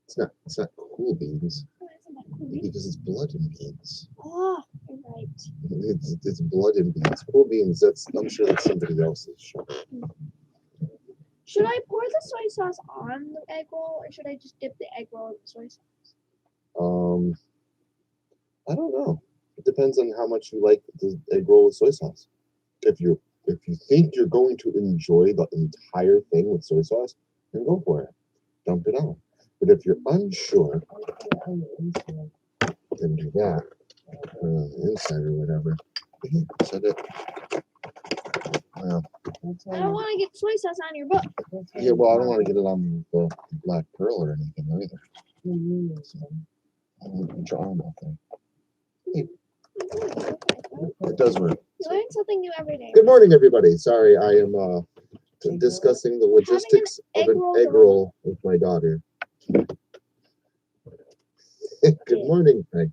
It's not cool beans because it's blood in beans. Oh, you're right. It's blood in beans. Cool beans. I'm sure that's somebody else's show. Should I pour the soy sauce on the egg roll, or should I just dip the egg roll in the soy sauce? I don't know. It depends on how much you like the egg roll with soy sauce. If you think you're going to enjoy the entire thing with soy sauce, then go for it. Dump it on. But if you're unsure, then do that. Inside or whatever. Set it. Well, I don't want to get soy sauce on your book. yeah, well, I don't want to get it on the black pearl or anything either. So, put your arm out there. It does work. You learn something new every day. Good morning, everybody. Sorry, I am discussing the logistics of an egg roll with my daughter. Good morning, Frank.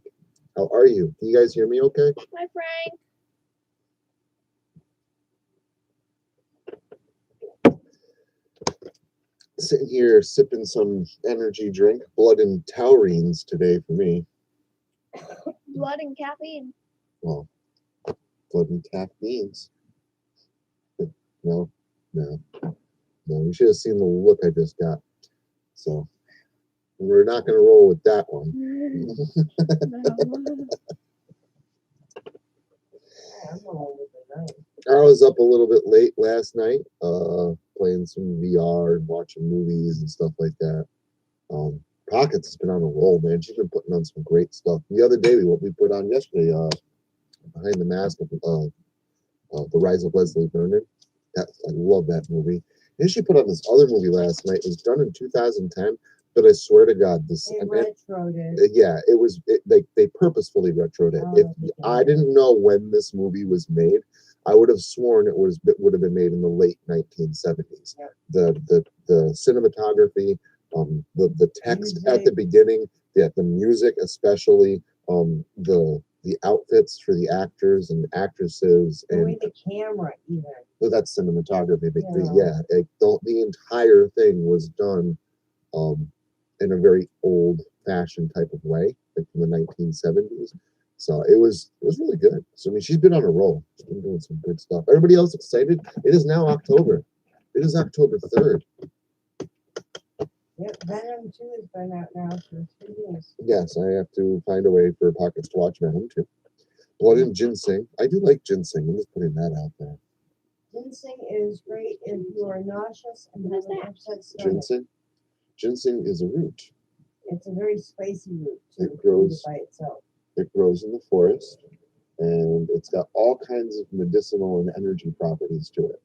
How are you? Can you guys hear me okay? Hi, Frank. Sitting here sipping some energy drink, blood and taurines today for me. Blood and caffeine. Well, blood and caffeines. No. You should have seen the look I just got. So we're not going to roll with that one. I was up a little bit late last night, playing some VR and watching movies and stuff like that. Pockets has been on a roll, man. She's been putting on some great stuff. The other day, what we put on yesterday, Behind the Mask of The Rise of Leslie Vernon. I love that movie. And she put on this other movie last night. It was done in 2010, but I swear to God, yeah, it was. They purposefully retroed it. If I didn't know when this movie was made, I would have sworn it would have been made in the late 1970s. Yep. The cinematography, the text at the beginning, the music especially, the outfits for the actors and actresses, and the camera even. Well, that's cinematography, but the entire thing was done in a very old-fashioned type of way, like from the 1970s. So it was really good. So I mean, she's been on a roll. She's been doing some good stuff. Everybody else excited? It is now October. It is October 3rd. Yep, Venom 2 has been out now for 2 years. Yes, I have to find a way for Pockets to watch Venom 2. Blood and ginseng. I do like ginseng. I'm just putting that out there. Ginseng is great if you are nauseous and have an upset stomach. Ginseng is a root. It's a very spicy root. It grows by itself. It grows in the forest, and it's got all kinds of medicinal and energy properties to it.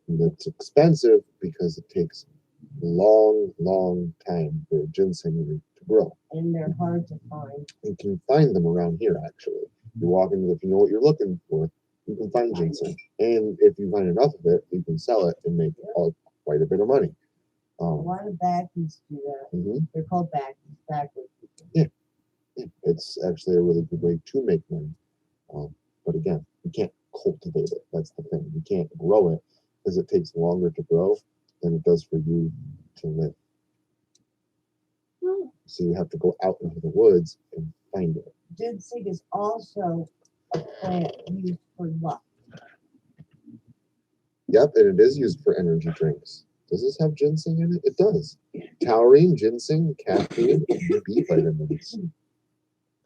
And it's expensive because it takes long time for a ginseng root to grow. And they're hard to find. You can find them around here, actually. You walk into, if you know what you're looking for, you can find ginseng. And if you find enough of it, you can sell it and make quite a bit of money. A lot of backies do that. Mm-hmm. They're called backies, backward people. Yeah. It's actually a really good way to make money. But again, you can't cultivate it. That's the thing. You can't grow it because it takes longer to grow than it does for you to live. So you have to go out into the woods and find it. Ginseng is also a plant used for luck. Yep, and it is used for energy drinks. Does this have ginseng in it? It does. Taurine, ginseng, caffeine, and B vitamins.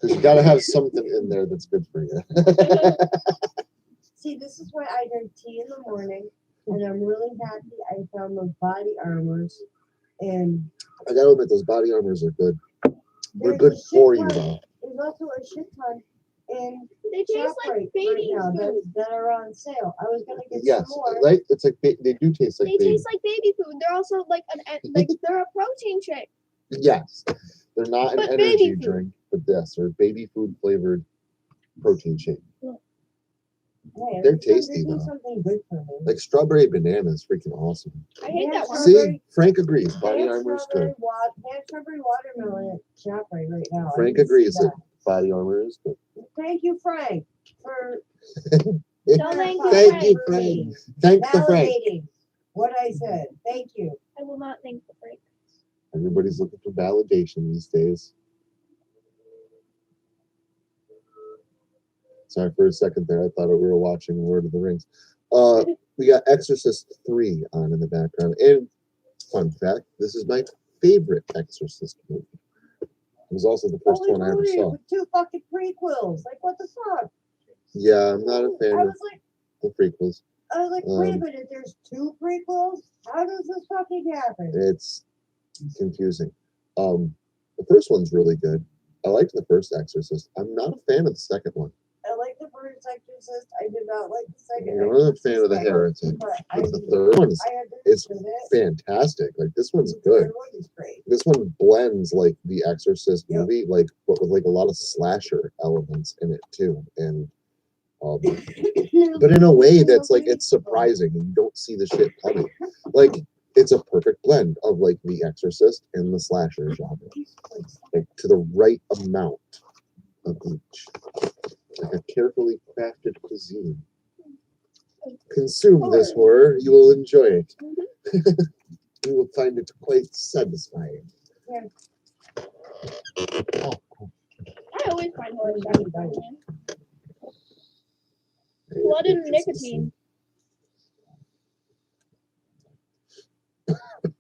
Because you got to have something in there that's good for you. See, this is why I drink tea in the morning, and I'm really happy I found those body armors. And I got to admit, those body armors are good. They're good for you, though. There's also a shit ton in They taste like baby food. that are on sale. I was gonna get some more. Right? It's like they do taste like They baby. taste like baby food. They're also like they're a protein shake. Yes, they're not But an energy drink, but yes, they're baby food flavored protein shake. Hey, They're tasty do though. Something good for me. Like strawberry banana is freaking awesome. I hate that one. See, Frank agrees. Body armor is good. They have strawberry watermelon at ShopRite right now. Frank agrees that body armor is good. Thank you, Frank, for Thank you, Frank. Thank the Frank. what I said. Thank you. I will not thank the break. Everybody's looking for validation these days. Sorry for a second there. I thought we were watching Lord of the Rings. We got Exorcist 3 on in the background. And fun fact, this is my favorite Exorcist movie. It was also the first one I ever saw. With 2 fucking prequels. Like, what the fuck? Yeah, I'm not a fan I of was like, the prequels. wait a minute, there's 2 prequels? How does this fucking happen? It's confusing. The first one's really good. I liked the first Exorcist. I'm not a fan of the second one. I like the first Exorcist. I did not like the second. I'm not a fan of the Heretic. But the third one is fantastic. Like, this one's good. The third one is great. This one blends like the Exorcist Yep. movie, like but with like a lot of slasher elements in it too. And but in a way that's like it's surprising and you don't see the shit coming. Like, it's a perfect blend of like the Exorcist and the slasher genre. Like, to the right amount of each. Like a carefully crafted cuisine. Consume this horror, you will enjoy it. You will find it quite satisfying. Yeah. Oh, I always find horror satisfying. Blood and nicotine.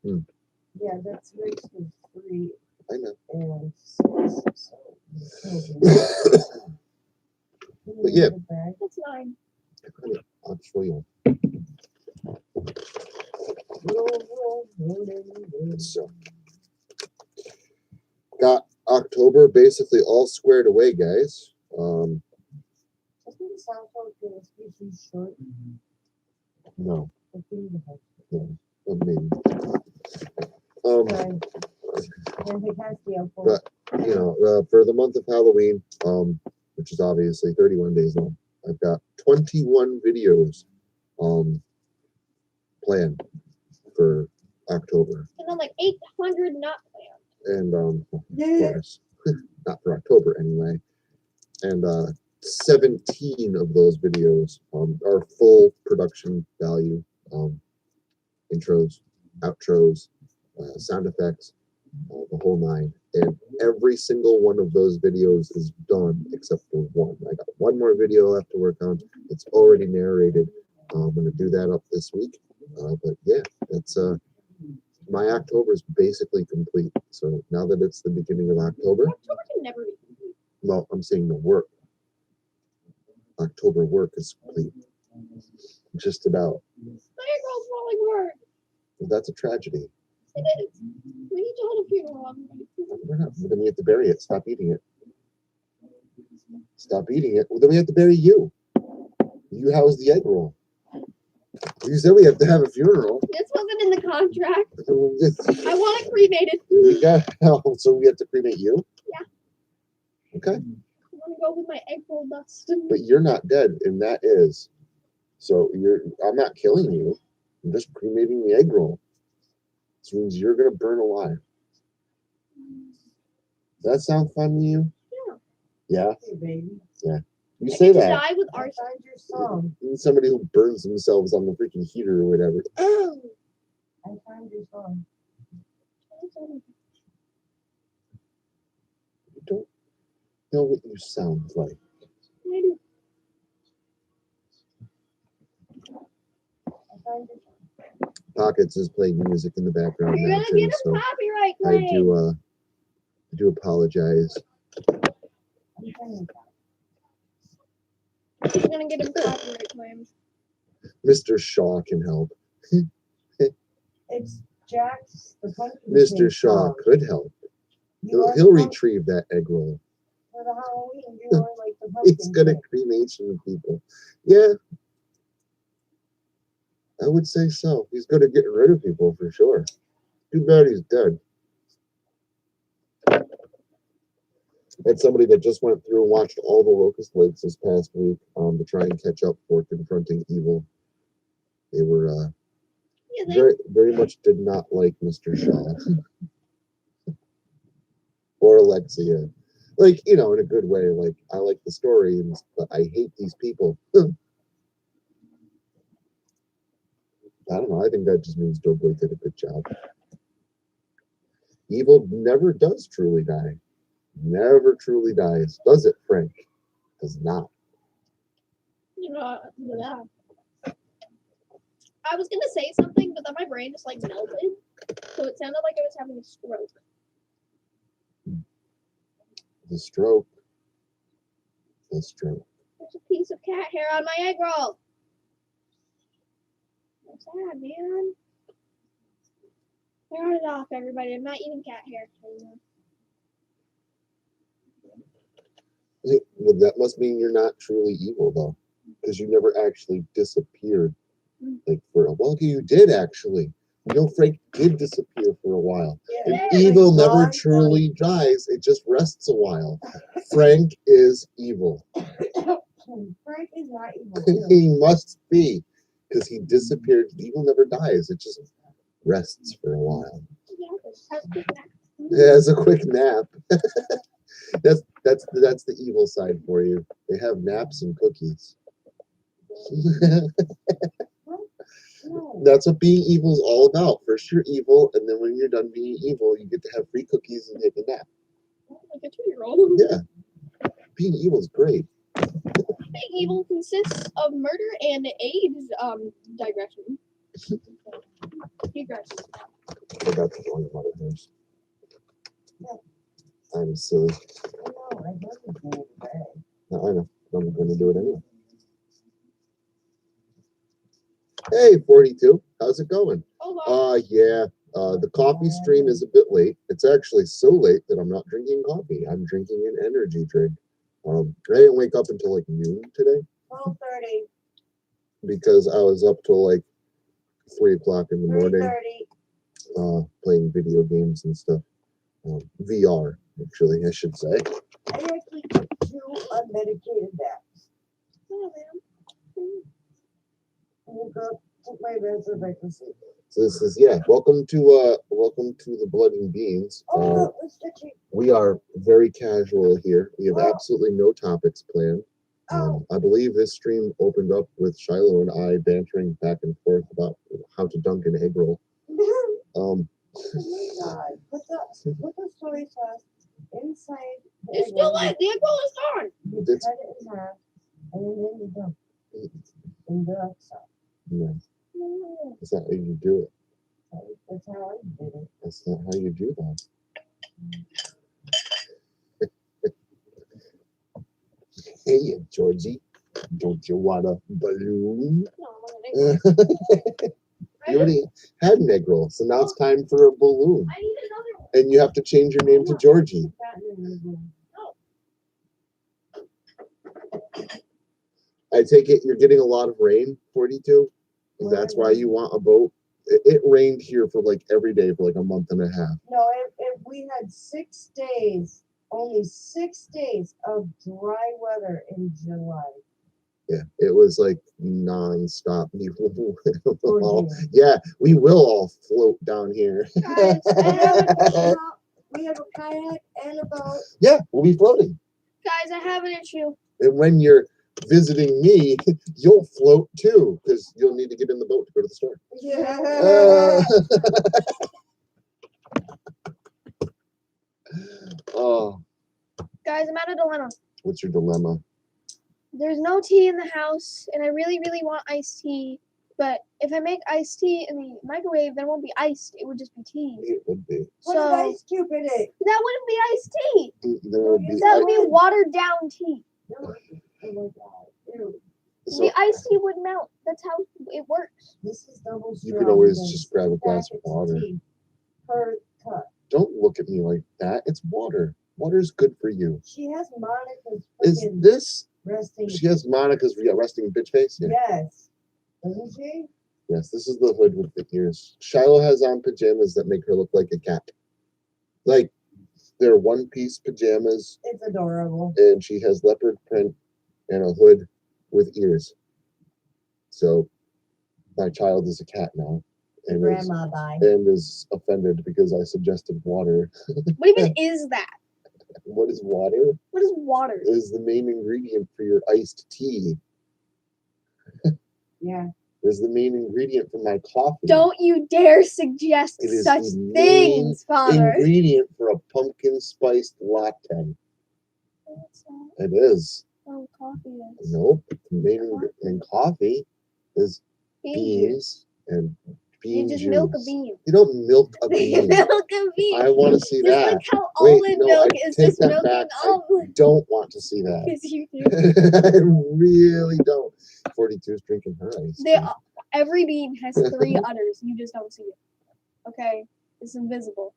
Yeah, that's race was 3 I know. and 6. But yeah. That's 9. I'll show you. So, got October basically all squared away, guys. Doesn't the soundtrack for this be short? No, I think it has. maybe. But you know, for the month of Halloween, which is obviously 31 days long, I've got 21 videos planned for October. And then like 800 not planned. And of course, not for October anyway. And 17 of those videos are full production value, intros, outros, sound effects, the whole 9. And every single one of those videos is done except for one. I got one more video left to work on. It's already narrated. I'm going to do that up this week. But yeah, that's my October is basically complete. So now that it's the beginning of October, October can never be complete. well, I'm saying the work. October work is complete. Just about. My girl's falling apart. Well, that's a tragedy. It is. We need to hold a funeral on me. We're not. Then we have to bury it. Stop eating it. Stop eating it. Well, then we have to bury you. You house the egg roll. You said we have to have a funeral. This wasn't in the contract. I I want it cremated. We got, so we have to cremate you? Yeah. Okay. I want to go with my egg roll dust. But you're not dead, and that is. So I'm not killing you. I'm just cremating the egg roll. This means you're gonna burn alive. Does that sound fun to you? Yeah. Yeah? Hey, baby. Yeah. You I say get to that. die with I arson. found your song. Somebody who burns themselves on the freaking heater or whatever. Oh! I found your song. You don't know what you sound like. I do. I found your song. Pockets is playing music in the background You're now gonna too, get a so copyright I claim. do apologize. I'm trying to You're gonna get a copyright claim. Mr. Shaw can help. It's Jack's the pumpkin. Mr. King Shaw song. could help. You are He'll the pump- retrieve that egg roll. For the Halloween, you are like the pumpkin. He's good at king. cremation people. Yeah. I would say so. He's good at getting rid of people for sure. Too bad he's dead. That's somebody that just went through and watched all the Locust Lakes this past week to try and catch up for confronting evil. They were very much did not like Mr. Shaw or Alexia. Like, in a good way. Like, I like the story, but I hate these people. I don't know. I think that just means Doughboy did a good job. Evil never does truly die. Never truly dies. Does it, Frank? Does not. Yeah. I was gonna say something, but then my brain just like melted, so it sounded like I was having a stroke. The stroke. The stroke. There's a piece of cat hair on my egg roll. I'm sad, man. Turn it off, everybody. I'm not eating cat hair anymore. Well, that must mean you're not truly evil, though, because you never actually disappeared. Like for a while, you did actually. You know, Frank did disappear for a while. And Yeah. evil Like, never gone, truly dies; it just rests a while. Frank is evil. Frank is not evil. Too. He must be, because he disappeared. Evil never dies; it just rests for a while. It has a quick nap. That's the evil side for you. They have naps and cookies. No. That's what being evil is all about. First you're evil, and then when you're done being evil, you get to have free cookies and take a nap. Like a 2-year-old. Yeah. Being evil is great. Being evil consists of murder and AIDS digression. Digression. I forgot to join mother hers. I'm silly. I know. I wasn't doing it today. No, I know. I'm going to do it anyway. Hey, 42. How's it going? Yeah. The coffee stream is a bit late. It's actually so late that I'm not drinking coffee. I'm drinking an energy drink. I didn't wake up until like noon today 12:30. because I was up till like 3 o'clock in the morning 3:30. playing video games and stuff. VR, actually, I should say. I actually took 2 unmedicated naps. Oh, man. Woke up, took my meds, and went to sleep. So this is welcome to the Blood and Beans. Oh, no, it's stitchy. We are very casual here. We have Oh. absolutely no topics planned. Oh. I believe this stream opened up with Shiloh and I bantering back and forth about how to dunk an egg roll. Oh my God. Put the soy sauce inside the It's egg still roll. live. The egg roll is gone. You It's- cut it in half, and then you dump it in the sauce. Yeah, that's not how you do it. That's how I did it. That's not how you do that. Hey, Georgie, don't you want a balloon? No, I'm an egg You already had an egg roll, so now it's time for a balloon. I need another one. And you have to change your name to Georgie. I take it you're getting a lot of rain, 42? And that's why you want a boat? It rained here for like every day for like a month and a half. No, if we had 6 days, only 6 days of dry weather in July. Yeah, it was like non-stop. Oh, Yeah, we will all float down here. Guys, We have a kayak and a boat. Yeah, we'll be floating. guys, I have an issue. And when you're visiting me, you'll float too, because you'll need to get in the boat to go to the store. Yeah. Oh, Guys, I'm at a dilemma. what's your dilemma? There's no tea in the house, and I really, really want iced tea. But if I make iced tea in the microwave, then it won't be iced. It would just be tea. It would be. Put So- an ice cube in it. That wouldn't be iced tea. There would be. That would be watered down tea. No. Oh my God. Ew. So The iced tea would melt. That's how it works. This is double you straw. could always because just grab a glass of packets water. tea per cup. Don't look at me like that. It's water. Water's good for you. She has Monica's Is freaking this? resting. She has Monica's resting bitch face. Yeah. Yes. Doesn't she? Yes, this is the hood with the ears. Shiloh has on pajamas that make her look like a cat. Like, they're one-piece pajamas, It's adorable. and she has leopard print and a hood with ears. So, my child is a cat now, and Grandma bye. is offended because I suggested water. What even is that? What is water? What is water? It is the main ingredient for your iced tea. Yeah. is the main ingredient for my coffee. Don't you dare suggest It is such the main things, Father. ingredient for a pumpkin spiced latte. It's not. It is. Oh, coffee is. Nope. The main ingredient in coffee is Bean beans and bean You just juice. milk a bean. You don't milk a bean. Milk a bean. I want to see Just that. like how Wait, almond no, milk I is take just that milking back. I almond. don't want to see that. Yes, you do. I really don't. 42 is drinking her ice. They, every bean has 3 udders. You just don't see it. Okay? It's invisible.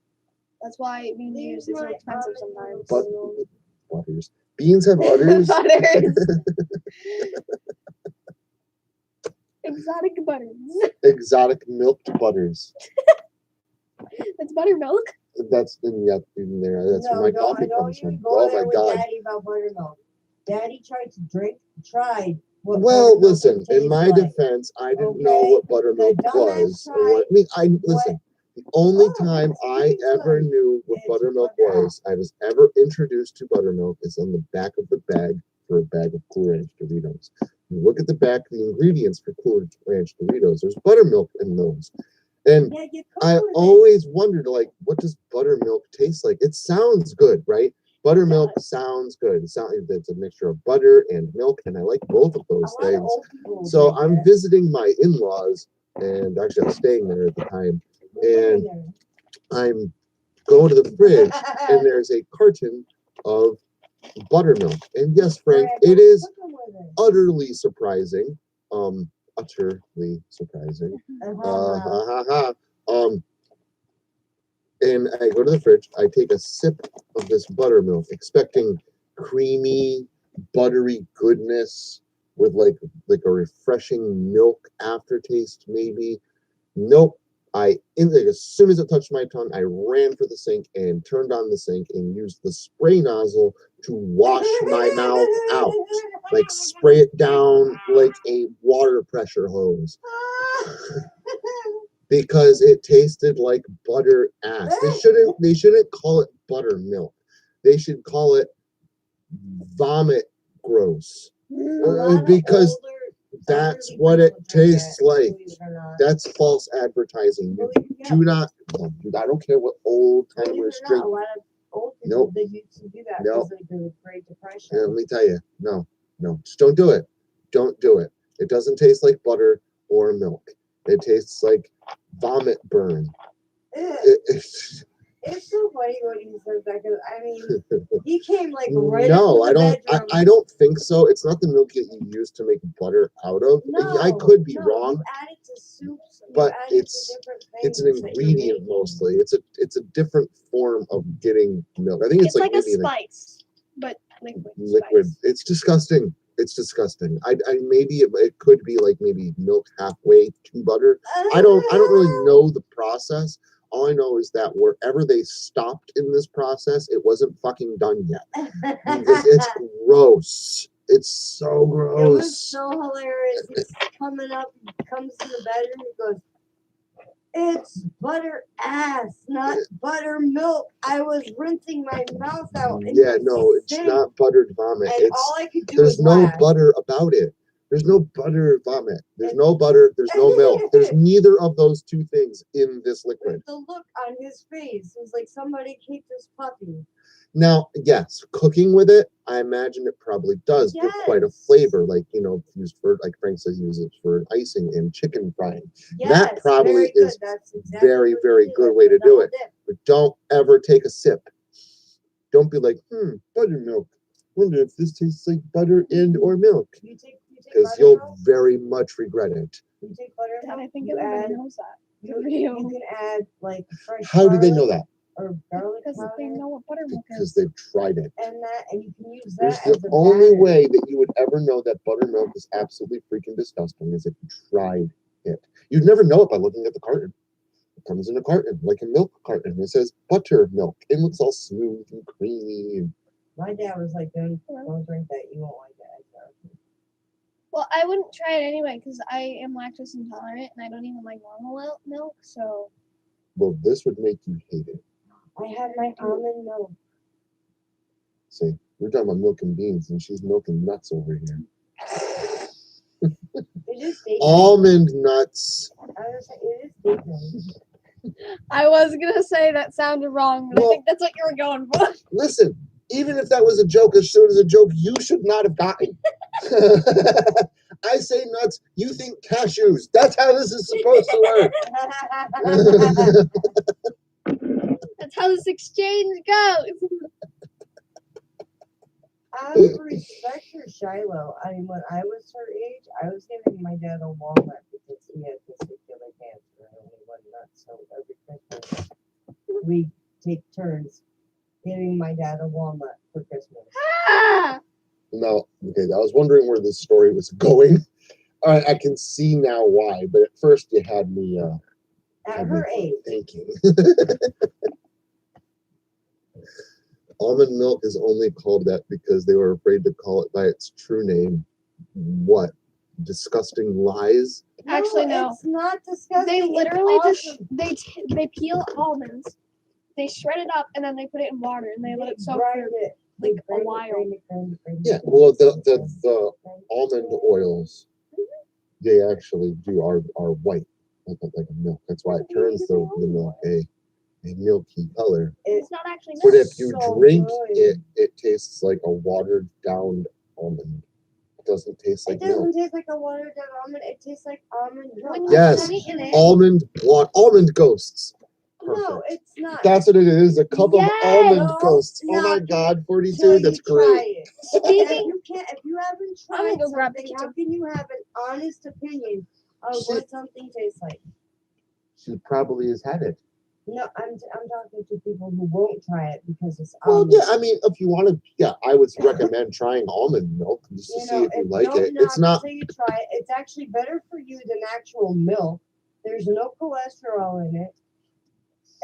That's why bean juice is so expensive sometimes. But butters. Beans have udders. Butters. Exotic butters. Exotic milked butters. That's buttermilk. That's in there. That's where my coffee comes from. Go Oh there my with god. Daddy about buttermilk. Daddy tried. What Well, buttermilk listen. In tastes my like. defense, I didn't know Okay, what buttermilk the dumbass was. Or what, I mean, listen. The only time I ever knew what It's buttermilk butter. was, I was ever introduced to buttermilk, is on the back of the bag for a bag of Cool Ranch Doritos. You look at the back of the ingredients for Cool Ranch Doritos. There's buttermilk in those, and Yeah, you cook I with it. always wondered, like, what does buttermilk taste like? It sounds good, right? Buttermilk sounds good. It's a mixture of butter and milk, and I like both of those A lot of things. old people So drink I'm that. visiting my in-laws, and actually I was staying there at the time, and I'm going to the fridge, and there's a carton of buttermilk. And yes, Frank, it is utterly surprising. Utterly surprising. And I go to the fridge, I take a sip of this buttermilk, expecting creamy, buttery goodness with like a refreshing milk aftertaste, maybe. Nope. As soon as it touched my tongue, I ran for the sink and turned on the sink and used the spray nozzle to wash my mouth out. Like spray it down like a water pressure hose. Because it tasted like butter ass. They shouldn't call it buttermilk. They should call it vomit gross. Because that's what it tastes like. That's false advertising. Do not. I don't care what old timers drink. A lot of old people Nope. that used to do that Nope. because of the Great Depression. Yeah, let me tell you. No. Just don't do it. Don't do it. It doesn't taste like butter or milk. It tastes like vomit burn. It's so funny when he says that because I mean he came like right No, up to the bedroom. I don't think so. It's not the milk that you use to make butter out of. No, I could be wrong, You add it to soups, but you add it it's to different it's an things that you're ingredient making. mostly. It's a different form of getting milk. I think It's like a maybe spice, but liquid. liquid. Spice. It's disgusting. It's disgusting. I maybe it could be like maybe milk halfway to butter. I don't really know the process. All I know is that wherever they stopped in this process, it wasn't fucking done yet. It's gross. It's so gross. It was so hilarious. He's coming up, comes to the bedroom, he goes, "It's butter ass, not buttermilk. I was rinsing my mouth out." Yeah, no, it's not buttered vomit. And all I could do There's was no laugh. butter about it. There's no butter vomit. There's no butter. There's no milk. There's neither of those two things in this liquid. The look on his face was like somebody kicked his puppy. Now, yes, cooking with it, I imagine it probably does give quite a flavor. Like, used for, like Frank says, use it for icing and chicken frying. Yes, that probably is That's exactly very, very good way to do it. But don't ever take a sip. Don't be like, buttermilk. Wonder if this tastes like butter and or milk. Because you'll very much regret it. You take buttermilk. And I think everybody knows that. You can add like fresh. How do they know that? Or garlic Because they know what buttermilk Because is. they've tried it. And you can use There's that. the only way that you would ever know that buttermilk is absolutely freaking disgusting is if you tried it. You'd never know it by looking at the carton. It comes in a carton, like a milk carton. It says buttermilk. It looks all smooth and creamy. My dad was like, don't drink that. You won't like that. Well, I wouldn't try it anyway because I am lactose intolerant and I don't even like normal milk. So. Well, this would make you hate it. I had my almond milk. See, we're talking about milk and beans, and she's milking nuts over here. It is date night. Almond nuts. I was saying, it is date night. I was gonna say that sounded wrong, but I Well- think that's what you were going for. Listen, even if that was a joke, as soon as a joke, you should not have gotten. I say nuts, you think cashews. That's how this is supposed to work. That's how this exchange goes. I would respect her, Shiloh. I mean, when I was her age, I was giving my dad a walnut because he had testicular cancer and only one nut. So every Christmas, we take turns giving my dad a walnut for Christmas. Ah! No, okay, I was wondering where this story was going. All right, I can see now why, but at first you had me At her age. thinking. Almond milk is only called that because they were afraid to call it by its true name. What? Disgusting lies? Actually, no. It's not disgusting. They it's literally awesome. they peel almonds, they shred it up, and then they put it in water and they let it soak grind for it. like They a grind it, while. grind it, grind it, grind it, Yeah, grind well, it, the grind it. almond oils, they actually are white, like a milk. That's why it turns the milk a milky color. It's not actually But milk. if you So drink good. it, it tastes like a watered down almond. It doesn't taste like It doesn't milk. taste like a watered down almond. It tastes like almond milk. When you Yes, sweeten it, almond ghosts. No, Perfect. it's not. That's what it is. A cup Yes! of almond No, ghosts. Oh no, my God, Till 42. That's you try great. it. Speaking- If you haven't I'm gonna tried go grab the something, kitchen. how can you have an honest opinion of Shit. what something tastes like? She probably has had it. No, I'm talking to people who won't try it because it's Well, almond. yeah, I mean, if you want to, yeah, I would recommend trying almond milk just to see if you like it. It's not. Say you try it. It's actually better for you than actual milk. There's no cholesterol in it,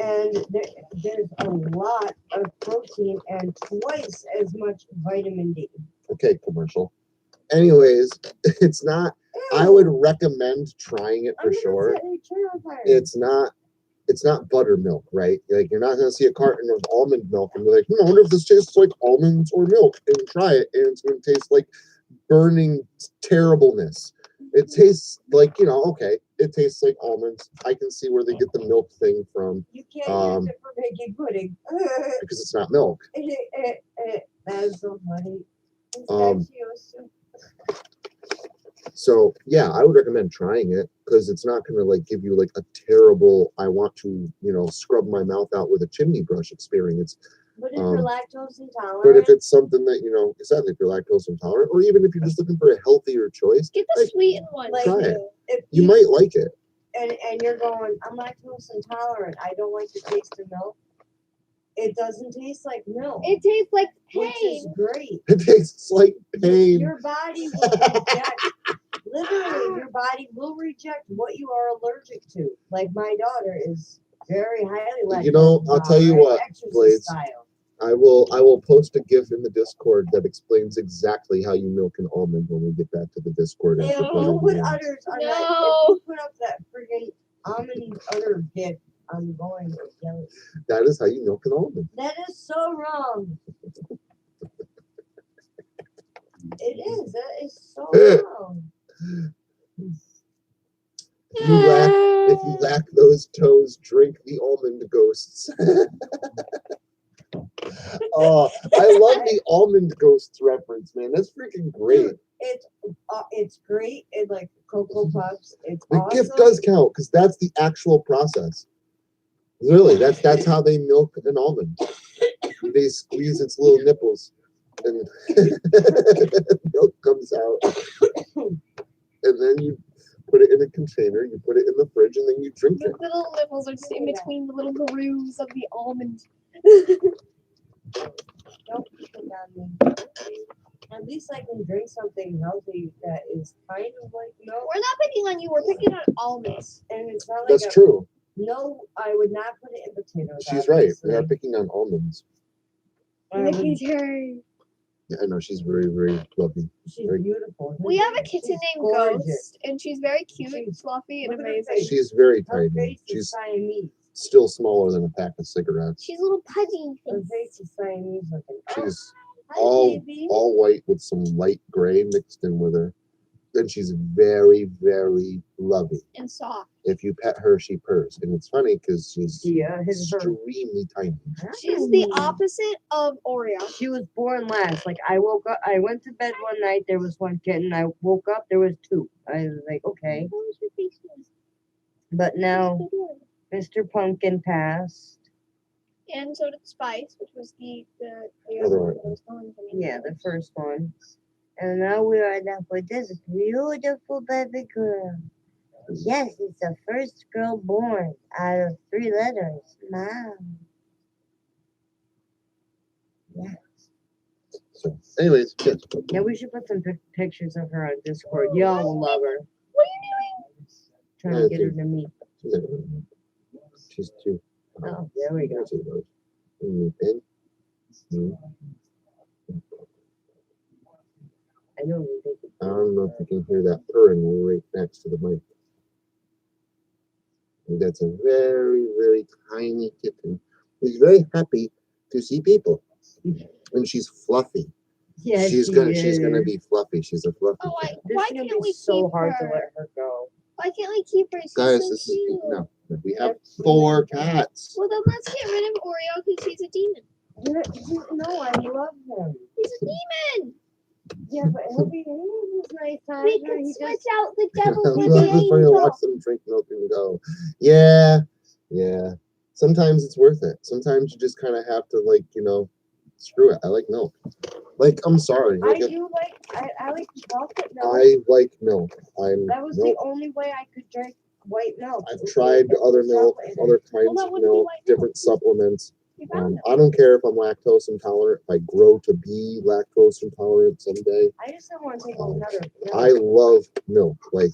and there's a lot of protein and twice as much vitamin D. Okay, commercial. Anyways, it's not. I would recommend trying it for sure. It's not buttermilk, right? Like you're not gonna see a carton of almond milk and be like, I wonder if this tastes like almonds or milk, and try it, and it's gonna taste like burning terribleness. It tastes like, okay, it tastes like almonds. I can see where they get the milk thing from You can't use it for making pudding. because it's not milk. That is so funny. Um, Pistachio soup. So yeah, I would recommend trying it because it's not gonna like give you like a terrible I want to, scrub my mouth out with a chimney brush experience. But if you're lactose intolerant, But if it's something that, exactly, if you're lactose intolerant, or even if you're just looking for a healthier choice, get the like, sweetened one. like, try it. if you might like it. and you're going, I'm lactose intolerant. I don't like the taste of milk. It doesn't taste like milk. It tastes like which is pain. great. It tastes like pain. Your body will reject. Literally, your body will reject what you are allergic to. Like my daughter is very highly lactose I'll tell you what, exercise Blades. style. I will post a GIF in the Discord that explains exactly how you milk an almond when we get back to the Discord. After Ew, butter put meals. udders on that. No. If you put up that friggin' almond udder GIF, I'm going to yell. That is how you milk an almond. That is so wrong. It is. That is so wrong. If you lack those toes, drink the almond ghosts. Oh, I love the almond ghosts reference, man. That's freaking great. It's great. It like Cocoa Puffs. It's The awesome. gift does count because that's the actual process. Really, that's how they milk an almond. They squeeze its little nipples, and milk comes out. And then you put it in a container. You put it in the fridge, and then you drink The it. little nipples are just in between the little grooves of the almond. Don't pick on me. At least I can drink something healthy that is kind of like milk, We're not picking on you. We're picking on almonds. and it's not like That's true. No, I would not put it in potatoes. She's right. obviously. We are picking on almonds. I Look would- at her. Yeah, I know she's very, very lovely. She's Very- beautiful. We have a kitten She's named gorgeous. Ghost, and she's very cute, She's- fluffy, and look at her amazing. face. She's very Her tiny. face is She's Siamese. still smaller than a pack of cigarettes. She's a little pudgy Her face. face is Siamese looking. She's Hi, all baby. all white with some light gray mixed in with her. and she's very, very loving. And soft. If you pet her, she purrs, and it's funny because she's Yeah, his her. extremely tiny. She's the opposite of Oreo. She was born last. Like I woke up, I went to bed one night. There was one kitten. I woke up, there was two. I was like, okay. What was your face? But now Mr. Pumpkin passed. And so did Spice, which was the Other other one. one that I was telling you. Yeah, the first one. And now we are left with this beautiful baby girl. Yes, it's the first girl born out of 3 letters. Mom. Yeah. So, anyways, yes. Yeah, we should put some pictures of her on Discord. Y'all will love her. What are you Trying to get her to meet. She's two. Oh, there we go. I don't even think I don't know if you can hear that purring right next to the mic. And that's a very, very tiny kitten. She's very happy to see people, and she's fluffy. yeah, she's gonna be fluffy. She's a fluffy. Oh, cat. This why is gonna can't we be so keep hard her? to let her go. Why can't we keep her? She's Guys, so this is cute. no. We have 4 cats. Well, then let's get rid of Oreo because he's a demon. No, I love him. He's a demon. Yeah, but he'll be this nice time. We can switch out the devil I'm with glad the it's funny to watch angel. them drink milk and go, yeah. Sometimes it's worth it. Sometimes you just kind of have to, like, screw it. I like milk. Like, I'm sorry. I Like, do like, I like chocolate milk. I like milk. That was milk. the only way I could drink white milk. I've tried other milk, other kinds that of wouldn't be milk, white milk. different supplements. You found it. I don't care if I'm lactose intolerant. If I grow to be lactose intolerant someday, I just don't want to take another. I love milk. Like,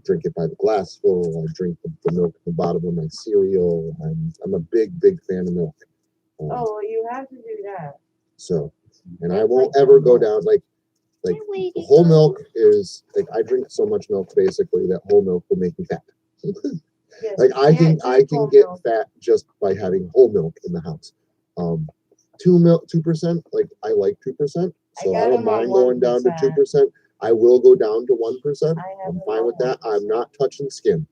drink it by the glassful. I drink the milk at the bottom of my cereal. I'm a big, big fan of milk. Oh, well, you have to do that. So, and I That's won't like ever go milk. down like Hi, lady whole girl. milk is like I drink so much milk basically that whole milk will make me fat. Yes, Like I you can can't drink get whole milk. fat just by having whole milk in the house. 2%. Like I like 2%, so I got don't them on mind going down to 1%. 2%. I will go down to 1%. I have I'm them fine on with that. 1%. I'm not touching skim.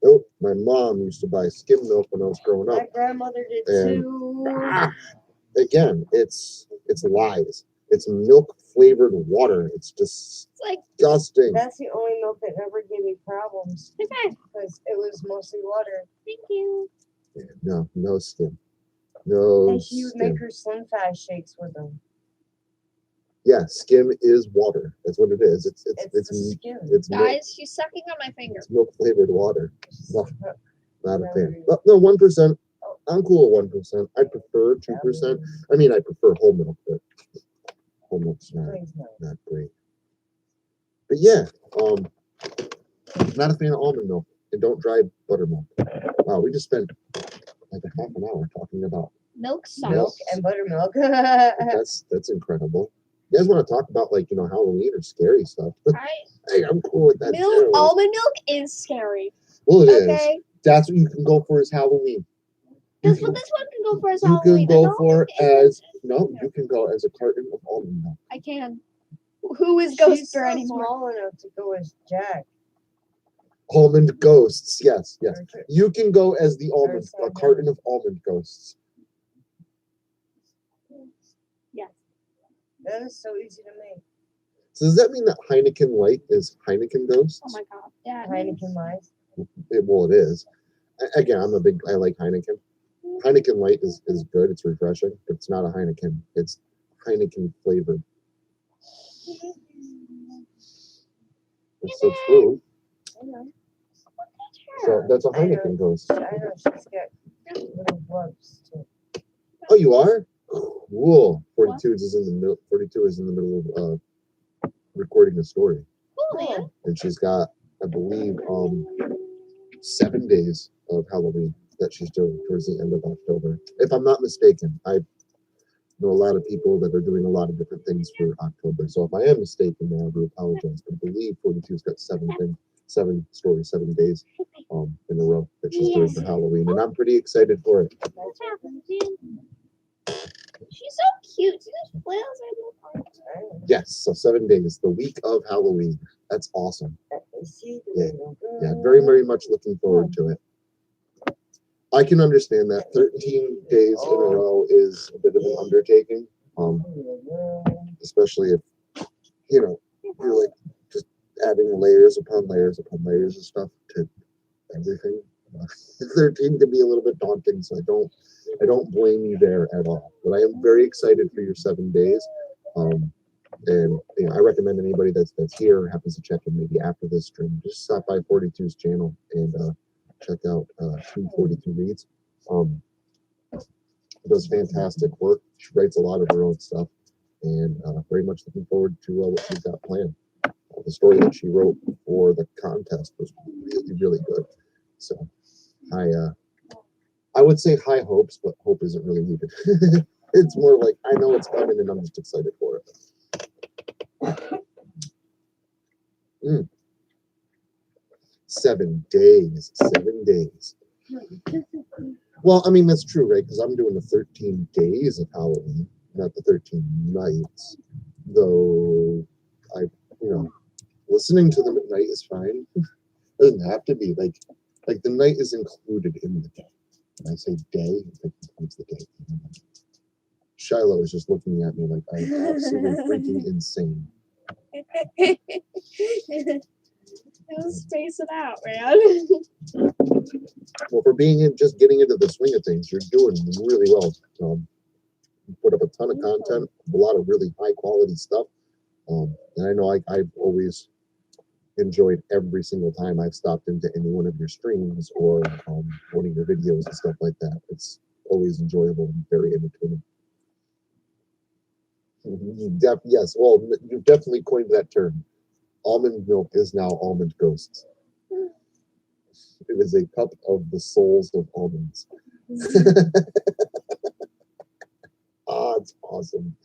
Nope. My mom used to buy skim milk when I was growing up. My grandmother did And- too. Again, it's lies. It's milk flavored water. It's It's like, disgusting. That's the only milk that never gave me problems okay, because it was mostly water. thank you. No, no skim. No And she would skim. make her Slim Fast shakes with them. Yeah, skim is water. That's what it is. It's the skin. it's milk. Guys, she's sucking on my finger. It's milk flavored water. No, not a fan. But no, 1%. I'm cool with 1%. I prefer 2%. I mean, I prefer whole milk, but whole milk's not great. But yeah, not a fan of almond milk, and don't dry buttermilk. Wow, we just spent like a half an hour talking about Milk Milk sauce. and buttermilk. that's incredible. You guys want to talk about like Halloween or scary stuff? Hey, I'm cool with that Milk, too. almond milk is scary. Well, it is. Okay. That's what you can go for as Halloween. This one can go for as You Halloween. can go An for almond is- you can go as a carton of almond milk. I can. Who is She's Ghoster still anymore? small enough to go as Jack. Almond ghosts, yes. Or- You can go as the almond, a something. carton of almond ghosts. Yes. That is so easy to make. So does that mean that Heineken Light is Heineken Ghosts? Oh my god. Yeah. Heineken Light. Well, it is. Again, I like Heineken. Heineken Light is good. It's refreshing, but it's not a Heineken. It's Heineken flavored. It's so true. I know. So that's a I know. Heineken Ghost. I know she's got little gloves too. Oh, you are? Cool. 42 is in the middle. 42 is in the middle of recording a story, Cool, man. and she's got, I believe, 7 days of Halloween that she's doing towards the end of October, if I'm not mistaken. I know a lot of people that are doing a lot of different things for October, so if I am mistaken, then I do apologize. But I believe 42's got 7 stories, 7 days in a row that she's doing for Halloween, and I'm pretty excited for it. What's happening, dude? She's so cute. She just flails her little arms. Yes, so 7 days, the week of Halloween. That's awesome. See the Yeah. little girl. Yeah, very, very much looking forward to it. I can understand that 13 days in a row is a bit of an undertaking, especially if, you're like just adding layers upon layers upon layers of stuff to everything. 13 can be a little bit daunting, so I don't blame you there at all. But I am very excited for your 7 days. And I recommend anybody that's here happens to check in maybe after this stream, just stop by 42's channel and check out 242 Reads. Does fantastic work. She writes a lot of her own stuff, and very much looking forward to what she's got planned. The story that she wrote for the contest was really, really good. So I would say high hopes, but hope isn't really needed. It's more like I know it's coming, and I'm just excited for it. 7 days. 7 days. Well, I mean, that's true, right? Because I'm doing the 13 days of Halloween, not the 13 nights. Though, listening to them at night is fine. It doesn't have to be. Like the night is included in the day. When I say day, it includes the day. Shiloh is just looking at me like I'm absolutely freaking insane. Just space it out, man. Well, for just getting into the swing of things, you're doing really well. You put up a ton of content, a lot of really high quality stuff. And I know I've always enjoyed every single time I've stopped into any one of your streams or one of your videos and stuff like that. It's always enjoyable and very entertaining. Yes, well, you've definitely coined that term. Almond milk is now almond ghosts. It is a cup of the souls of almonds. It's awesome.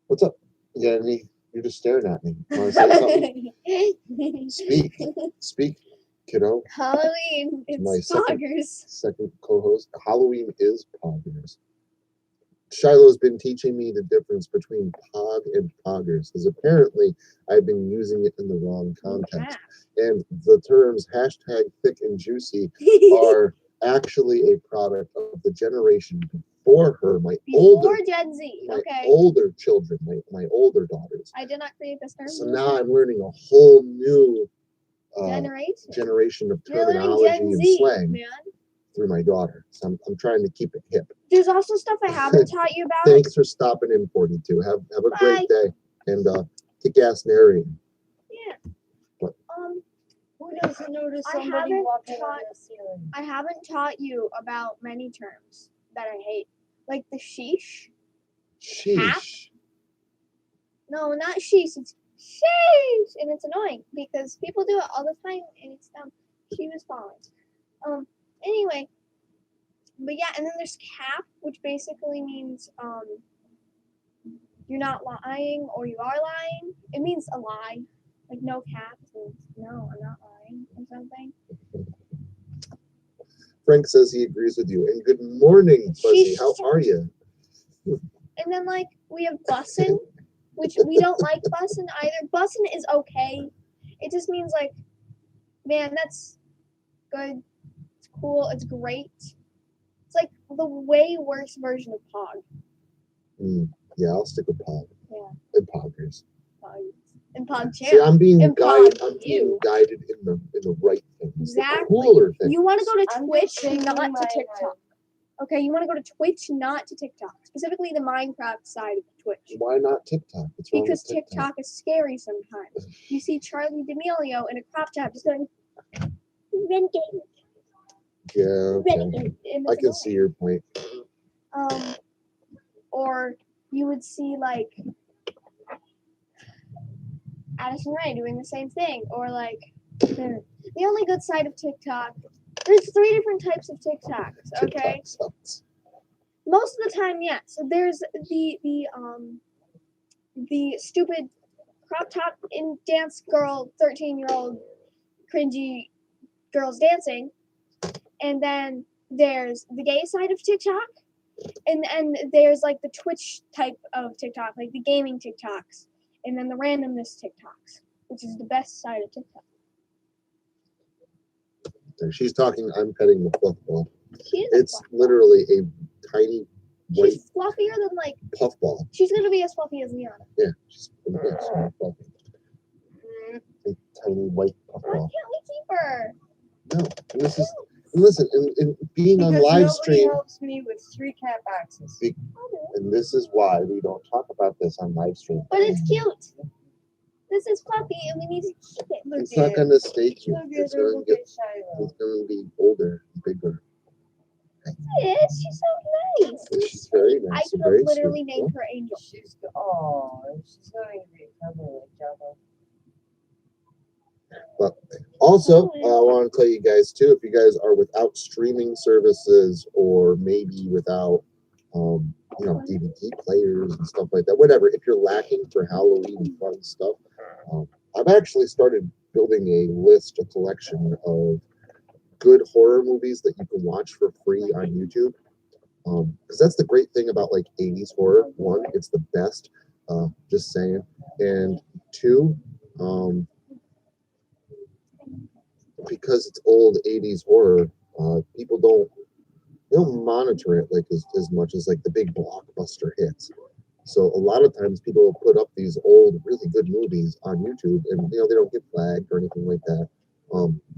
What's up, Yanni? You're just staring at me. Want to say something? Speak, kiddo. Halloween, it's poggers. Second co-host. Halloween is poggers. Shiloh's been teaching me the difference between pog and poggers, because apparently I've been using it in the wrong context. And the terms hashtag thick and juicy are actually a product of the generation before her, Before Gen Z, okay. Older children, my older daughters. I did not create this term. So now I'm learning a whole new generation of terminology and slang. Man. Through my daughter. So I'm trying to keep it hip. There's also stuff I haven't taught you about. Thanks for stopping in, 42. Have a great day and kick ass narrating. Yeah. What? Who doesn't notice somebody walking on the ceiling? I haven't taught you about many terms that I hate. Like the sheesh. Sheesh. Hap. No, not sheesh. It's sheesh. And it's annoying because people do it all the time and it's dumb. She was falling. Anyway, but yeah, and then there's cap, which basically means you're not lying or you are lying. It means a lie. Like no cap means no, I'm not lying or something. Frank says he agrees with you. And good morning, Fuzzy. How are you? And then like we have bussin', which we don't like bussin' either. Bussin' is okay. It just means like, man, that's good. Cool, it's great. It's like the way worse version of Pog. Yeah, I'll stick with Pog. Yeah. And Poggers. And Pog Champ. See, I'm being guided. I'm being guided in the right things. Exactly. The cooler things. You want to go to Twitch, not to TikTok. Okay, you want to go to Twitch, not to TikTok. Specifically the Minecraft side of Twitch. Why not TikTok? What's wrong because with TikTok? TikTok is scary sometimes. You see Charlie D'Amelio in a crop top just going, renegade. Yeah, okay. I can see your point. Or you would see like Addison Rae doing the same thing, or like the only good side of TikTok. There's 3 different types of TikToks. Okay. Most of the time, yes. So there's the stupid crop top in dance girl, 13-year-old cringy girls dancing. And then there's the gay side of TikTok, and there's like the Twitch type of TikTok, like the gaming TikToks, and then the randomness TikToks, which is the best side of TikTok. She's talking. I'm petting the fluff ball. She is a It's fluff ball. literally a tiny white She's fluffier than like. puffball. She's gonna be as fluffy as Liana. Yeah, she's very fluffy. A tiny white Why puffball. can't we keep her? No, and this is. And listen, and being on Because live nobody stream, helps me with 3 cat boxes. and this is why we don't talk about this on live stream. But it's cute. This is fluffy, and we need to keep it. Look It's not at gonna stay cute. Look at It's her. gonna Look get. at Shiloh. It's gonna be older, and bigger. Yes, she's so nice. And she's very I nice. could Very have literally sweet. named her Angel. She's going to be coming like Java. Also, I want to tell you guys too, if you guys are without streaming services or maybe without, DVD players and stuff like that, whatever, if you're lacking for Halloween fun stuff, I've actually started building a collection of good horror movies that you can watch for free on YouTube. Because that's the great thing about like 80s horror. One, it's the best, just saying. And two, because it's old 80s horror, people don't monitor it like as much as like the big blockbuster hits. So a lot of times people will put up these old really good movies on YouTube and they don't get flagged or anything like that.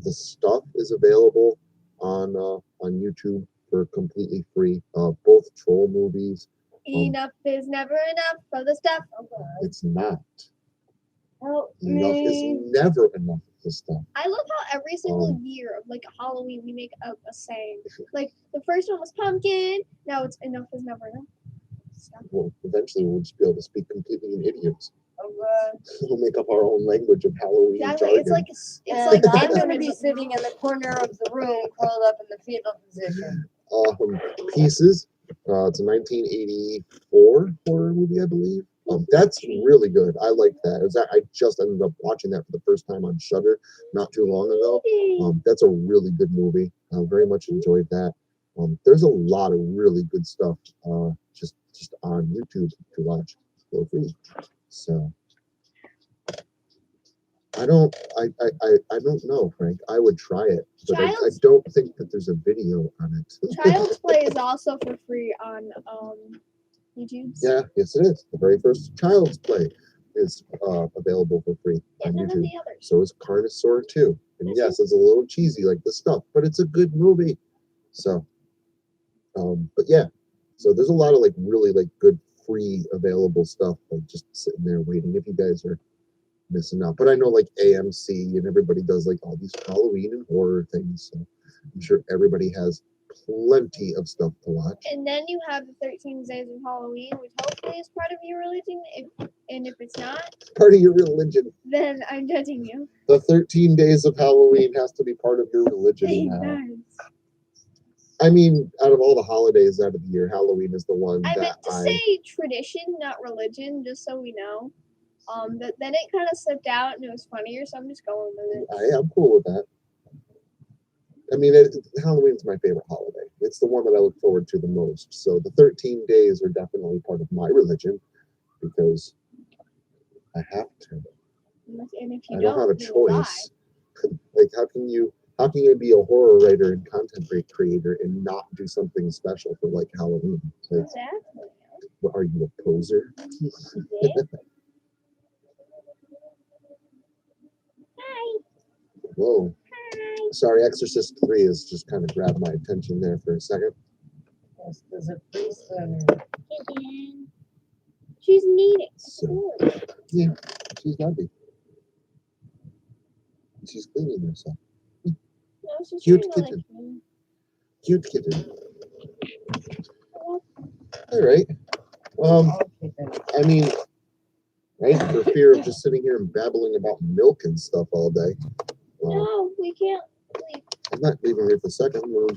The stuff is available on YouTube for completely free. Both troll movies. Enough is never enough for the stuff. It's not. Help Enough me. is never enough of the stuff. I love how every single year of like Halloween we make a saying. Like the first one was pumpkin. Now it's enough is never enough. Stuff. Well, eventually we'll just be able to speak completely in idioms. Oh, We'll make up our own language of Halloween Exactly. jargon. It's like and like I'm going to Benjamin be sitting in the corner of the room, curled up in the fetal position. Pieces. It's a 1984 horror movie, I believe. That's really good. I like that. I just ended up watching that for the first time on Shudder not too long ago. That's a really good movie. I very much enjoyed that. There's a lot of really good stuff just on YouTube to watch for free. So I don't know, Frank. I would try it, but I don't think that there's a video on it. Child's Play is also for free on YouTube. Yeah, yes it is. The very first Child's Play is available for free on None of YouTube. the others. So is Carnosaur 2. And yes, it's a little cheesy like this stuff, but it's a good movie. So, but yeah. So there's a lot of like really like good free available stuff like just sitting there waiting if you guys are missing out. But I know like AMC and everybody does like all these Halloween and horror things. So I'm sure everybody has plenty of stuff to watch. And then you have the 13 Days of Halloween, which hopefully is part of your religion. If it's not, Part of your religion. then I'm judging you. The 13 days of Halloween has to be part of your religion now. I mean, out of all the holidays out of the year, Halloween is the one I that meant to say tradition, not religion, just so we know. But then it kind of slipped out and it was funnier, so I'm just going with it. I'm cool with that. I mean, Halloween's my favorite holiday. It's the one that I look forward to the most. So the 13 days are definitely part of my religion because I have to. And if you I don't have a you will choice. Like, how can you be a horror writer and content creator and not do something special for like Halloween? Like, Exactly. what, are you a poser? Yeah. Hi. Whoa. Hi. Sorry, Exorcist 3 has just kind of grabbed my attention there for a second. Yes, there's a priest on She's needing. So, yeah, she's happy. She's cleaning herself. No, she's Cute trying to lick kitten. me. Cute kitten. All right. I mean, right? For fear of just sitting here and babbling about milk and stuff all day. No, we can't leave. I'm not leaving here for a second. We'll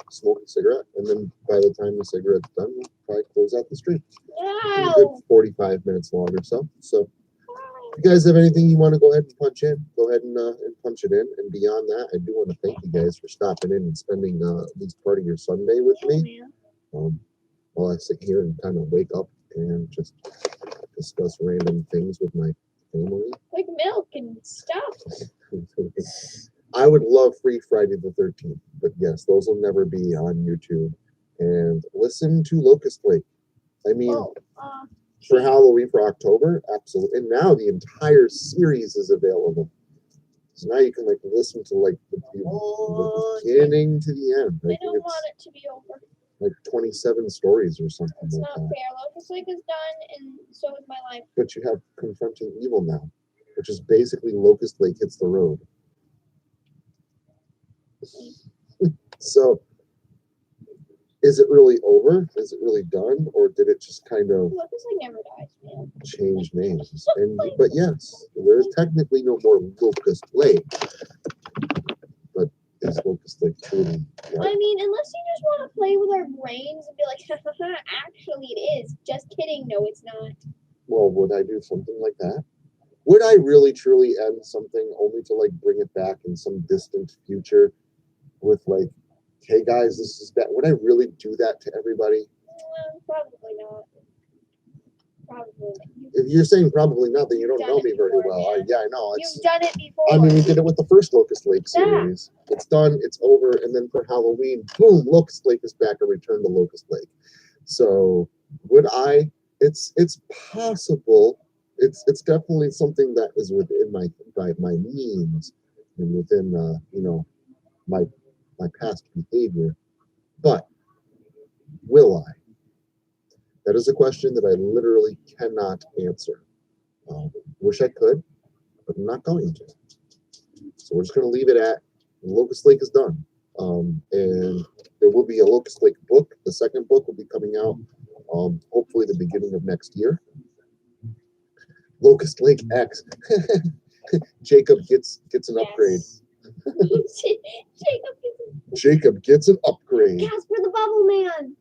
smoke a cigarette, and then by the time the cigarette's done, we'll probably close out the stream. A good No. 45 minutes long or so. So, if you guys have anything you want to go ahead and punch in, go ahead and punch it in. And beyond that, I do want to thank you guys for stopping in and spending at least part of your Sunday with me. Man. while I sit here and kind of wake up and just discuss random things with my family. Like milk and stuff. I would love free Friday the 13th, but yes, those will never be on YouTube. And listen to Locust Lake. I mean, Oh, for Halloween for October, absolutely. And now the entire series is available. So now you can like listen to like the beginning to the end. I I think don't it's want it to be over. like 27 stories or something It's like not that. fair. Locust Lake is done, and so is my life. But you have Confronting Evil now, which is basically Locust Lake hits the road. So, is it really over? Is it really done, or did it just kind of Locust Lake never dies, man. change names? But yes, there's technically no more Locust Lake. But is Locust Lake truly? Right? I mean, unless you just want to play with our brains and be like, actually it is. Just kidding. No, it's not. Well, would I do something like that? Would I really truly end something only to like bring it back in some distant future with like, hey guys, this is bad? Would I really do that to everybody? Probably not. Probably not. If you're saying probably not, then you don't Done know it me very before, well. man. Yeah, I know. You've done it before. I mean, we did it with the first Locust Lake Yeah. series. It's done, it's over, and then for Halloween, boom, Locust Lake is back and Return to Locust Lake. So would I? It's possible. It's definitely something that is within my means and within my past behavior. But will I? That is a question that I literally cannot answer. Wish I could, but I'm not going to. So we're just going to leave it at Locust Lake is done. And there will be a Locust Lake book. The second book will be coming out hopefully the beginning of next year. Locust Lake X. Jacob gets an upgrade. Jacob gets an upgrade. Casper the Bubble Man.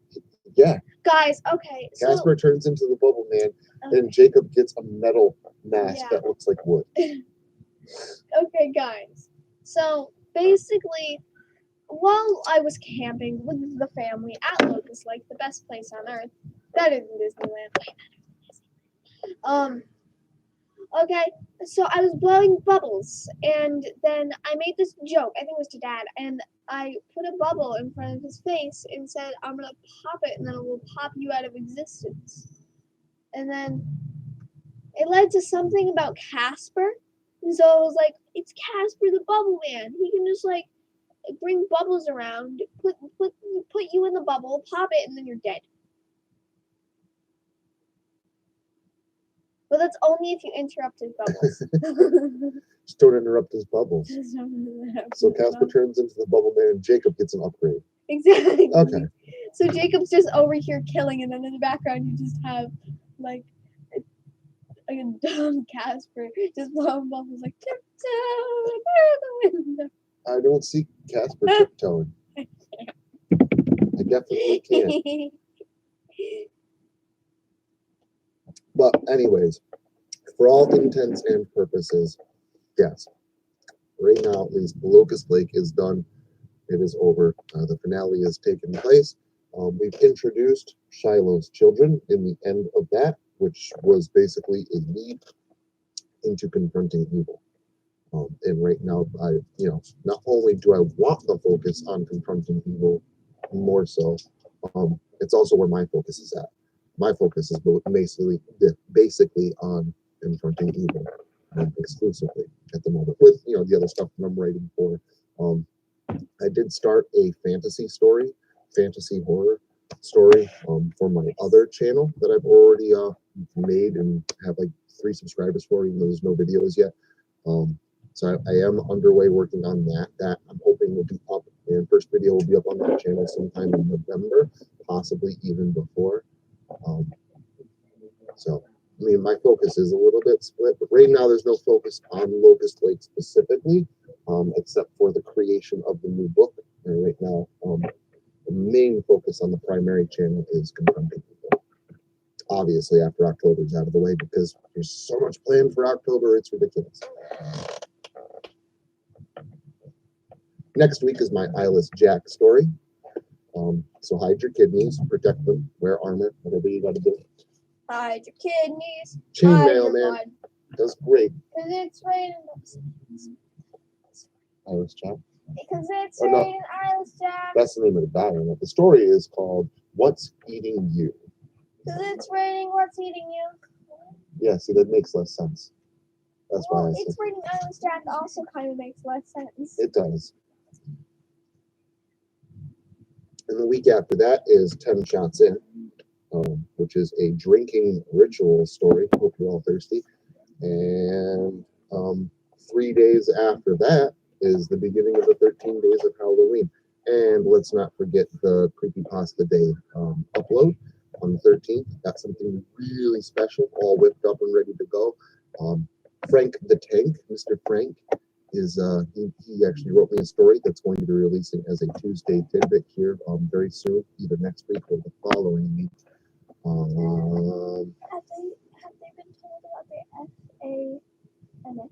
Yeah. Guys, okay. Casper turns into the Bubble Man, and Jacob gets a metal mask that looks like wood. Okay, guys. So basically, while I was camping with the family at Locust Lake, the best place on earth, better than Disneyland. Okay, so I was blowing bubbles, and then I made this joke. I think it was to Dad, and I put a bubble in front of his face and said, "I'm gonna pop it, and then it will pop you out of existence." And then it led to something about Casper. And so I was like, it's Casper the Bubble Man. He can just like bring bubbles around, put you in the bubble, pop it, and then you're dead. But that's only if you interrupt his bubbles. Just don't interrupt his bubbles. So Casper turns into the Bubble Man, and Jacob gets an upgrade. Exactly. Okay. So Jacob's just over here killing, and then in the background you just have like a dumb Casper just blowing bubbles like tiptoe through the window. I don't see Casper tiptoeing. I definitely can't. But anyways, for all intents and purposes, yes. Right now, at least, Locust Lake is done. It is over. The finale has taken place. We've introduced Shiloh's children in the end of that, which was basically a lead into confronting evil. And right now, not only do I want the focus on confronting evil more so, it's also where my focus is at. My focus is basically on confronting evil exclusively at the moment, with the other stuff that I'm writing for. I did start a fantasy horror story for my other channel that I've already made and have like 3 subscribers for, even though there's no videos yet. So I am underway working on that. That I'm hoping will be up, and first video will be up on that channel sometime in November, possibly even before. So, I mean, my focus is a little bit split, but right now there's no focus on Locust Lake specifically, except for the creation of the new book. And right now, the main focus on the primary channel is confronting people. Obviously, after October's out of the way, because there's so much planned for October, it's ridiculous. Next week is my Eyeless Jack story. So hide your kidneys, protect them, wear armor, whatever you got to do. Hide your kidneys. Hide Chainmail, your man, blood. that's great. Because it's raining. Irish Jack. Because it's Oh, no. raining Irish Jack. That's the name of the battle. The story is called "What's Eating You." Because it's raining. What's eating you? Yeah, see, that makes less sense. That's why Well, I said it's raining Irish Jack also kind of makes less sense. it does. And the week after that is 10 Shots In, which is a drinking ritual story. Hope you're all thirsty. And 3 days after that is the beginning of the 13 days of Halloween. And let's not forget the Creepypasta Day upload on the 13th. Got something really special, all whipped up and ready to go. Frank the Tank, Mr. Frank, is he actually wrote me a story that's going to be releasing as a Tuesday tidbit here very soon, either next week or the following week. Have they been told about the FANF?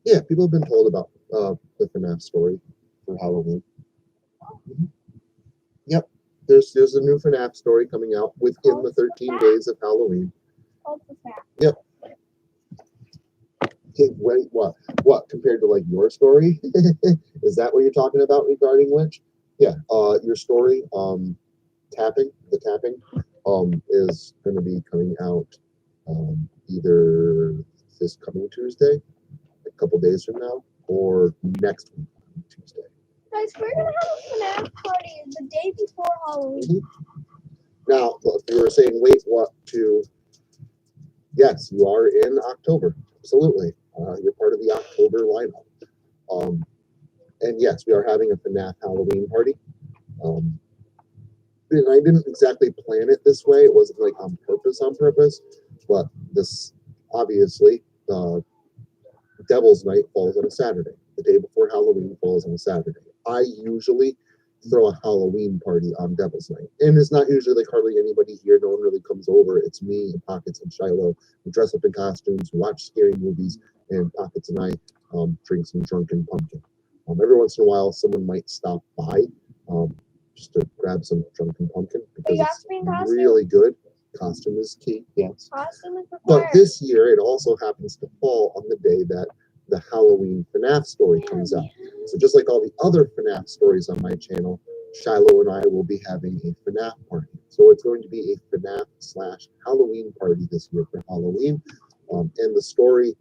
Yeah, people have been told about the FNAF story for Halloween. Mhm. Yep, there's a new FNAF story coming out within the 13 days of Halloween. Called the fact. Yep. Okay, wait, what? What compared to like your story? Is that what you're talking about regarding which? Yeah, your story, tapping, the tapping, is going to be coming out either this coming Tuesday, a couple days from now, or next week Tuesday. Guys, we're gonna have a FNAF party the day before Halloween. Mhm. Now, if you were saying, wait, what to? Yes, you are in October. Absolutely, you're part of the October lineup. And yes, we are having a FNAF Halloween party. And I didn't exactly plan it this way. It wasn't like on purpose, but this obviously, Devil's Night falls on a Saturday. The day before Halloween falls on a Saturday. I usually throw a Halloween party on Devil's Night, and it's not usually like hardly anybody here. No one really comes over. It's me and Pockets and Shiloh. We dress up in costumes, we watch scary movies, and Pockets and I drink some drunken pumpkin. Every once in a while, someone might stop by just to grab some drunken pumpkin because it's really good. Costume is key, yes. Costume is required. But this year, it also happens to fall on the day that the Halloween FNAF story comes out. So just like all the other FNAF stories on my channel, Shiloh and I will be having a FNAF party. So it's going to be a FNAF/Halloween party this year for Halloween. And the story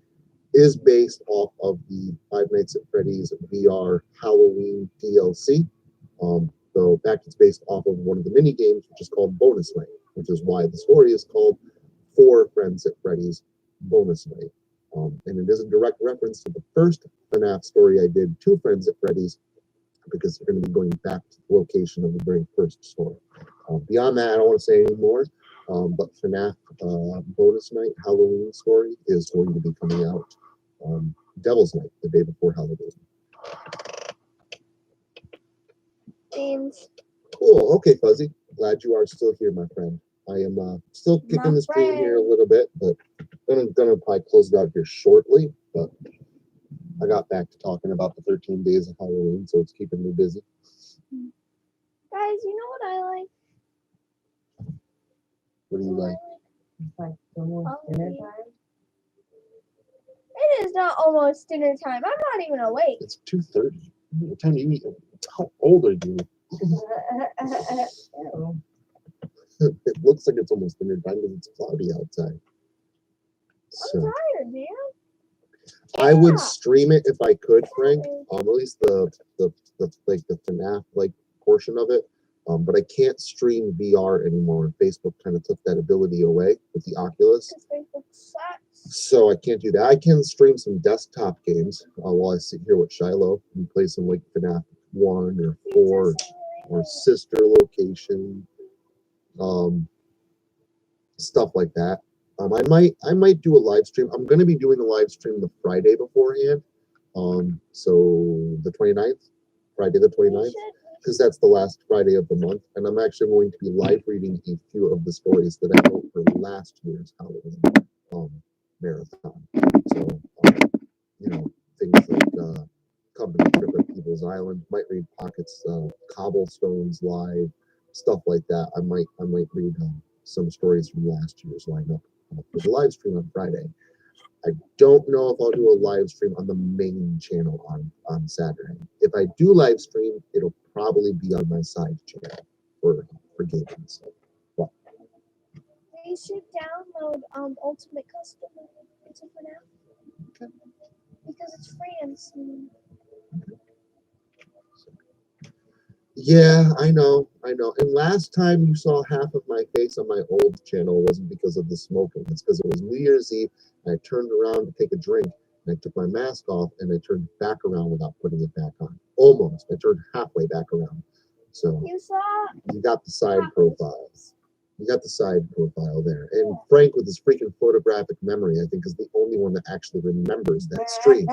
is based off of the Five Nights at Freddy's VR Halloween DLC. So in fact, it's based off of one of the mini games, which is called Bonus Night, which is why the story is called Four Friends at Freddy's Bonus Night. And it is a direct reference to the first FNAF story I did, Two Friends at Freddy's, because they're going to be going back to the location of the very first story. Beyond that, I don't want to say any more, but FNAF Bonus Night Halloween story is going to be coming out Devil's Night, the day before Halloween. James. Cool. Okay, Fuzzy. Glad you are still here, my friend. I am still kicking the stream here a little bit, but I'm gonna probably close it out here shortly. But I got back to talking about the 13 days of Halloween, so it's keeping me busy. Guys, you know what I like? What do you like? It's like almost dinner time. It is not almost dinner time. I'm not even awake. It's 2:30. What time do you eat? How old are you? Ew. It looks like it's almost dinner time because it's cloudy outside. I'm tired, man. I would stream it if I could, Frank. At least the FNAF like portion of it. But I can't stream VR anymore. Facebook kind of took that ability away with the Oculus. Because Facebook sucks. So I can't do that. I can stream some desktop games while I sit here with Shiloh and play some like FNAF 1 or 4 or Sister Location, stuff like that. I might do a live stream. I'm going to be doing a live stream the Friday beforehand. So the 29th, Friday the 29th, because that's the last Friday of the month. And I'm actually going to be live reading a few of the stories that I wrote for last year's Halloween marathon. So, things like Company Trip at Evil Devil's Island. Might read Pocket's Cobblestones live, stuff like that. I might read some stories from last year's lineup for the live stream on Friday. I don't know if I'll do a live stream on the main channel on Saturday. If I do live stream, it'll probably be on my side channel for gaming and stuff. But They should download Ultimate Custom for now. okay. Because it's free and Steam. Yeah, I know. And last time you saw half of my face on my old channel wasn't because of the smoking. It's because it was New Year's Eve, and I turned around to take a drink, and I took my mask off, and I turned back around without putting it back on. Almost. I turned halfway back around. So you got the side profiles. You got the side profile there. And Frank, with his freaking photographic memory, I think is the only one that actually remembers that stream.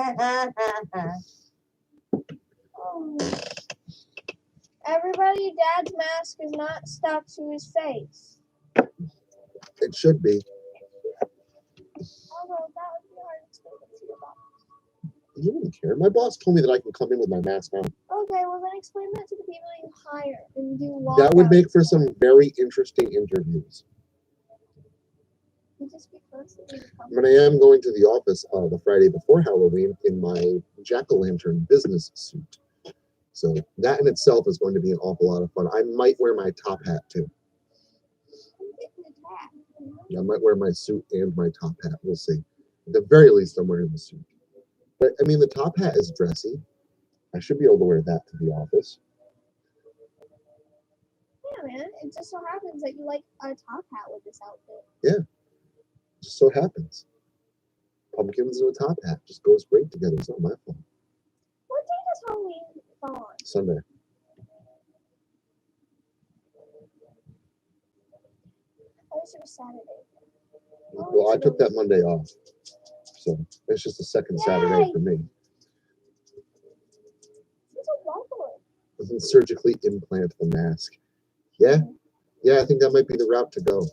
Everybody, Dad's mask is not stuck to his face. It should be. Although that would be hard to explain to your boss. You wouldn't care. My boss told me that I can come in with my mask on. Okay, well then explain that to the people you hire and do walkouts. That would make for some very interesting interviews. You just be constantly But I am going to the office the Friday before Halloween in my jack-o'-lantern business suit. So that in itself is going to be an awful lot of fun. I might wear my top hat too. I might wear my suit and my top hat. We'll see. At the very least, I'm wearing the suit. But I mean, the top hat is dressy. I should be able to wear that to the office. Yeah, man. It just so happens that you like a top hat with this outfit. Yeah. Just so happens. Pumpkins and a top hat just goes great together. It's not my fault. What day does Halloween fall on? Sunday. I wish it was Saturday. Well, I took that Monday off. So it's just the second Saturday for me. It's a waffle. I can surgically implant the mask. Yeah. Yeah, I think that might be the route to go.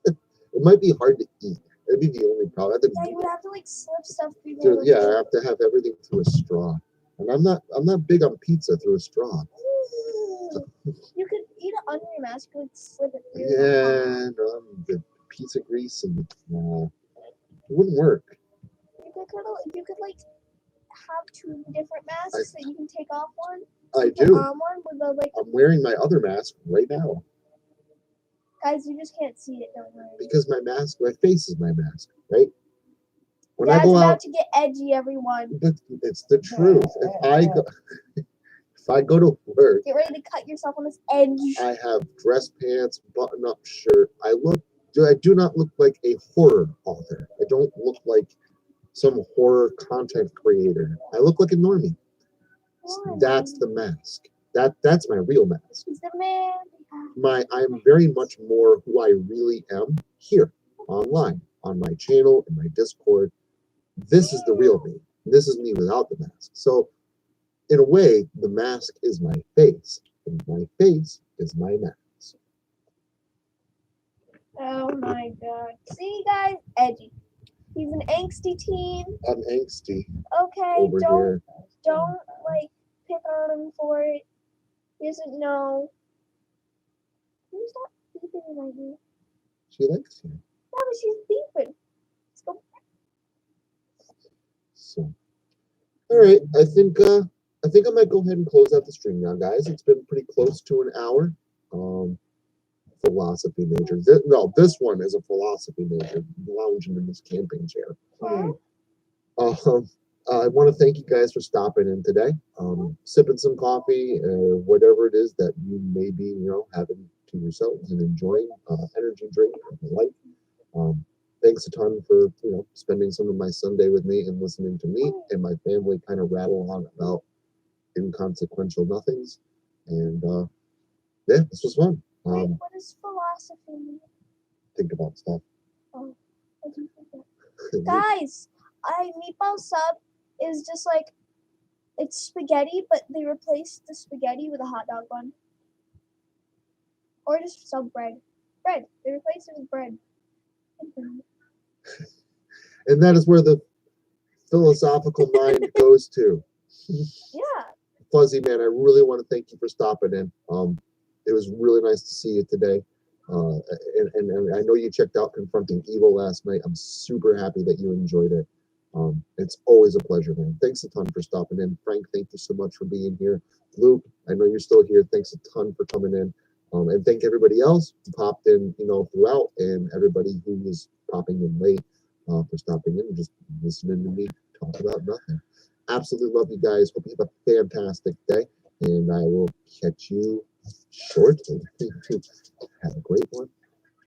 It might be hard to eat. That'd be the only problem. Yeah, you would have to like slip stuff through the Yeah, I have to have everything through a straw. And I'm not big on pizza through a straw. You could eat it under your mask, you would slip it through. Yeah, no, the pizza grease and it wouldn't work. You could like have two different masks that you can take off one. I put do. on one with the like. I'm wearing my other mask right now. Guys, you just can't see it, don't worry. Because my face is my mask, right? When Dad's I go about out, to get edgy, everyone. but it's the truth. If I go to work, Get ready to cut yourself on this edge. I have dress pants, button-up shirt. I do not look like a horror author. I don't look like some horror content creator. I look like a normie. That's the mask. That's my real mask. He's the man. I'm very much more who I really am here online on my channel and my Discord. This is the real me. This is me without the mask. So in a way, the mask is my face, and my face is my mask. Oh my god. See, guys? Edgy. He's an angsty teen. I'm angsty Okay, over here. don't like pick on him for it. He doesn't know. Can you stop beeping in my ear? She likes you. Yeah, but she's beeping. Let's go. So, all right. I think I might go ahead and close out the stream now, guys. It's been pretty close to an hour. Philosophy major. This one is a philosophy major, lounging in this camping chair. I want to thank you guys for stopping in today, sipping some coffee, whatever it is that you may be, having to yourselves and enjoying, energy drink or the like. Thanks a ton for, spending some of my Sunday with me and listening to me and my family kind of rattle on about inconsequential nothings. And yeah, this was fun. Wait, what is philosophy mean? Think about stuff. Oh, what do you think of? Guys, meatball sub is just like, it's spaghetti, but they replaced the spaghetti with a hot dog bun. Or just sub bread. Bread. They replaced it with bread. And that is where the philosophical mind goes to. Yeah. Fuzzy, man, I really want to thank you for stopping in. It was really nice to see you today. And I know you checked out Confronting Evil last night. I'm super happy that you enjoyed it. It's always a pleasure, man. Thanks a ton for stopping in. Frank, thank you so much for being here. Luke, I know you're still here. Thanks a ton for coming in. And thank everybody else who popped in, throughout, and everybody who was popping in late for stopping in and just listening to me talk about nothing. Absolutely love you guys. Hope you have a fantastic day, and I will catch you shortly. Have a great one.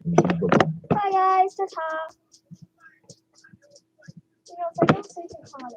Bye-bye. Bye, guys. Ta-ta. If I don't say ta-ta,